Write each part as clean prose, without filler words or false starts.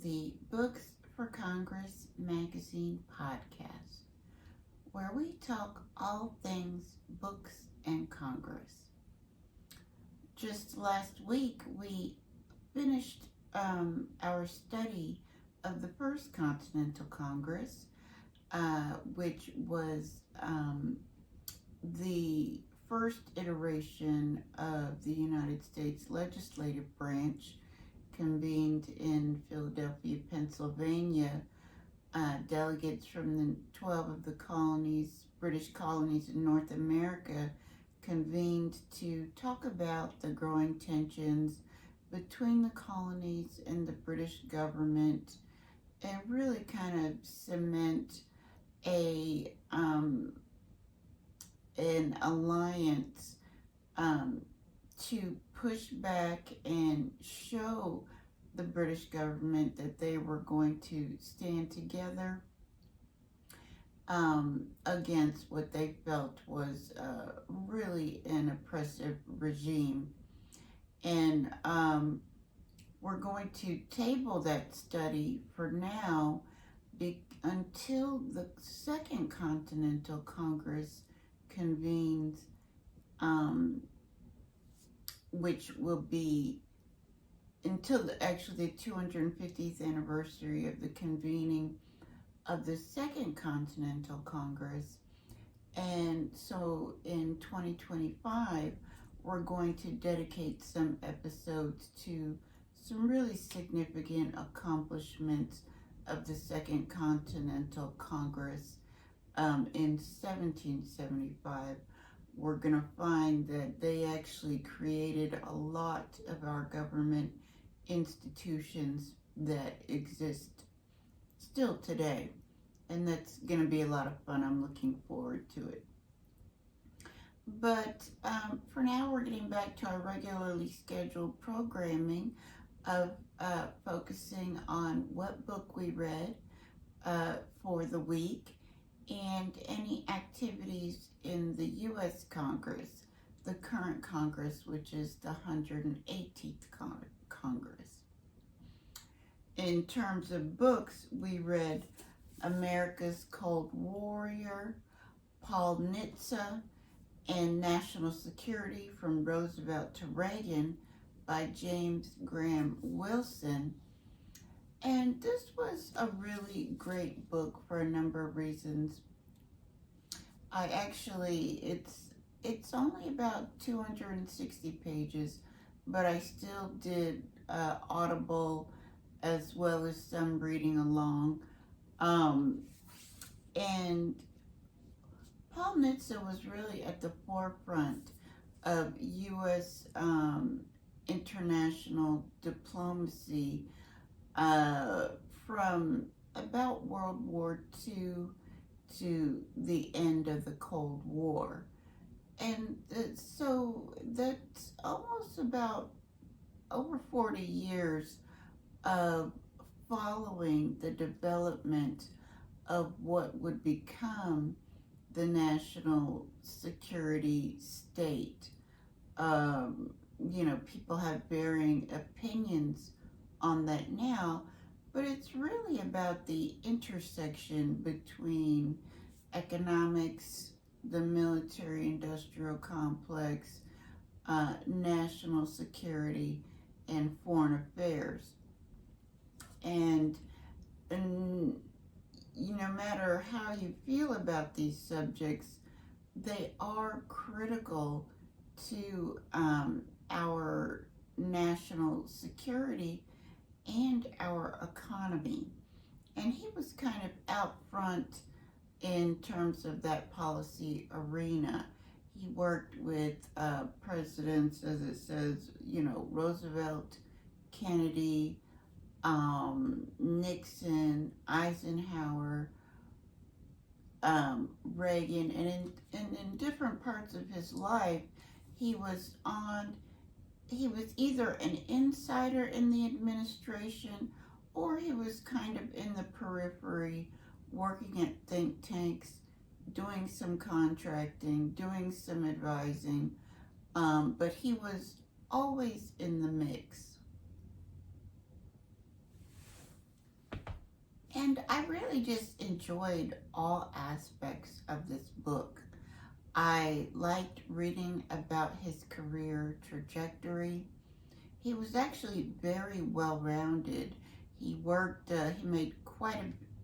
the Books for Congress magazine podcast, where we talk all things books and Congress. Just last week, we finished our study of the First Continental Congress, which was the first iteration of the United States legislative branch convened in Philadelphia, Pennsylvania. Delegates from the 12 of the colonies, British colonies in North America, convened to talk about the growing tensions between the colonies and the British government and really kind of cement a an alliance to push back and show the British government that they were going to stand together against what they felt was really an oppressive regime. And we're going to table that study for now until the Second Continental Congress convenes, which will be until the 250th anniversary of the convening of the Second Continental Congress. And so in 2025, we're going to dedicate some episodes to some really significant accomplishments of the Second Continental Congress. In 1775, we're going to find that they actually created a lot of our government institutions that exist still today. And that's going to be a lot of fun. I'm looking forward to it. But for now, we're getting back to our regularly scheduled programming of focusing on what book we read for the week and any activities in the U.S. Congress, the current Congress, which is the 118th Congress. In terms of books, we read America's Cold Warrior, Paul Nitze, and National Security from Roosevelt to Reagan by James Graham Wilson. And this was a really great book for a number of reasons. It's only about 260 pages, but I still did Audible as well as some reading along. And Paul Nitze was really at the forefront of U.S. International diplomacy from about World War II to the end of the Cold War. And so that's almost about over 40 years of following the development of what would become the national security state. People have varying opinions on that now, but it's really about the intersection between economics, the military-industrial complex, national security, and foreign affairs. And no matter how you feel about these subjects, they are critical to our national security and our economy. And he was kind of out front in terms of that policy arena. He worked with presidents, as it says, Roosevelt, Kennedy, Nixon, Eisenhower, Reagan, and in different parts of his life, he was either an insider in the administration or he was kind of in the periphery, working at think tanks, doing some contracting, doing some advising, but he was always in the mix. I really just enjoyed all aspects of this book. I liked reading about his career trajectory. He was actually very well rounded. He worked. He made quite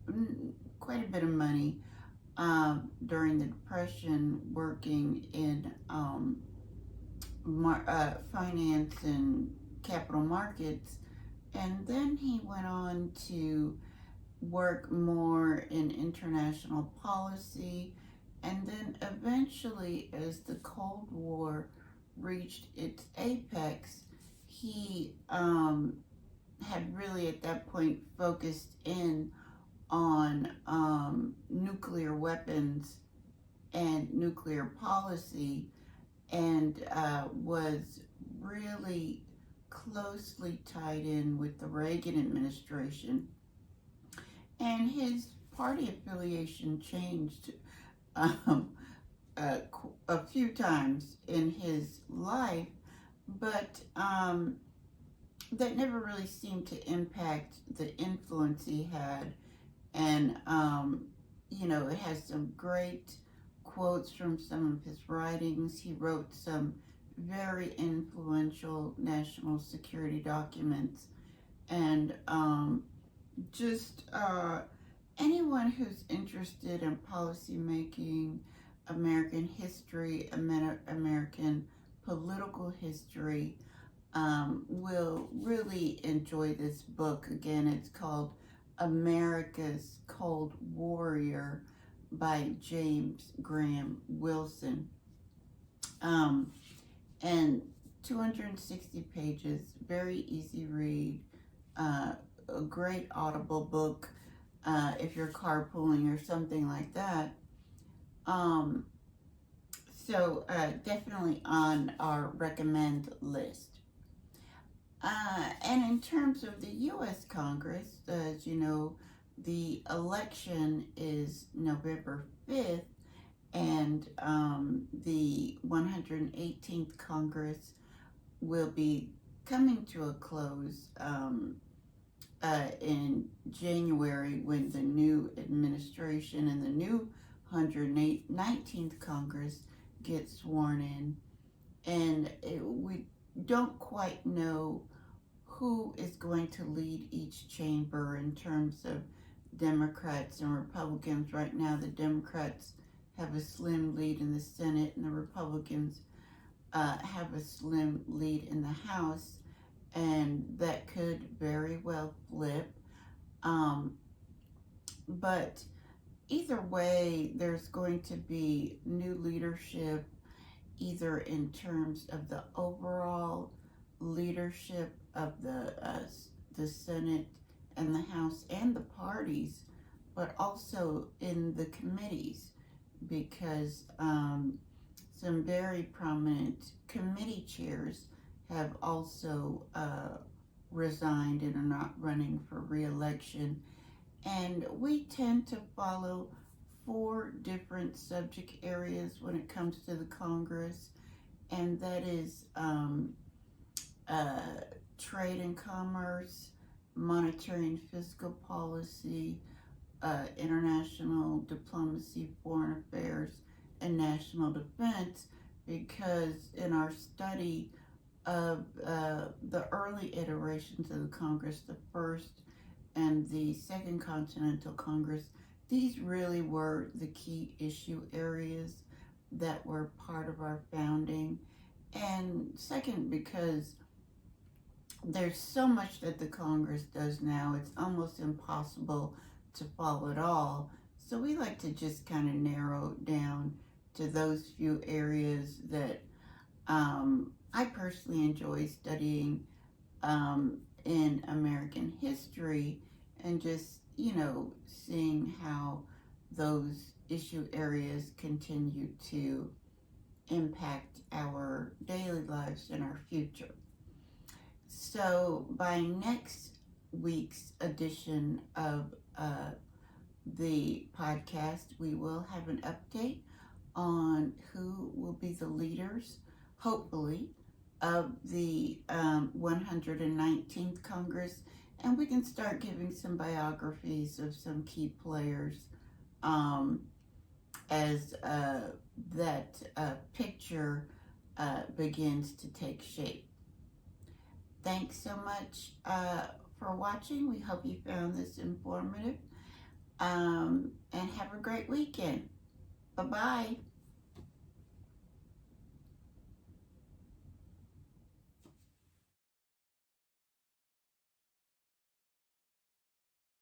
a bit of money during the Depression, working in finance and capital markets, and then he went on to work more in international policy, and then eventually, as the Cold War reached its apex, he had really at that point focused in on nuclear weapons and nuclear policy, and was really closely tied in with the Reagan administration. And his party affiliation changed um, a few times in his life, but that never really seemed to impact the influence he had. And, it has some great quotes from some of his writings. He wrote some very influential national security documents. And just anyone who's interested in policy making, American history, American political history, will really enjoy this book. Again, it's called America's Cold Warrior by James Graham Wilson. And 260 pages, very easy read, a great audible book if you're carpooling or something like that. So definitely on our recommend list. And in terms of the U.S. Congress, as you know, the election is November 5th, and the 118th Congress will be coming to a close in January, when the new administration and the new 119th Congress get sworn in. And we don't quite know who is going to lead each chamber in terms of Democrats and Republicans. Right now, the Democrats have a slim lead in the Senate, and the Republicans have a slim lead in the House, and that could very well flip. But either way, there's going to be new leadership, either in terms of the overall leadership of the Senate and the House and the parties, but also in the committees, because some very prominent committee chairs have also resigned and are not running for re-election. And we tend to follow 4 different subject areas when it comes to the Congress, and that is trade and commerce, monetary and fiscal policy, international diplomacy, foreign affairs, and national defense, because in our study of the early iterations of the Congress, the first and the Second Continental Congress, these really were the key issue areas that were part of our founding. And second, because there's so much that the Congress does now, it's almost impossible to follow it all. So we like to just kind of narrow down to those few areas that I personally enjoy studying in American history, and just, seeing how those issue areas continue to impact our daily lives and our future. So by next week's edition of the podcast, we will have an update on who will be the leaders, hopefully, of the 119th Congress, and we can start giving some biographies of some key players as that picture begins to take shape. Thanks so much for watching. We hope you found this informative, and have a great weekend. Bye-bye.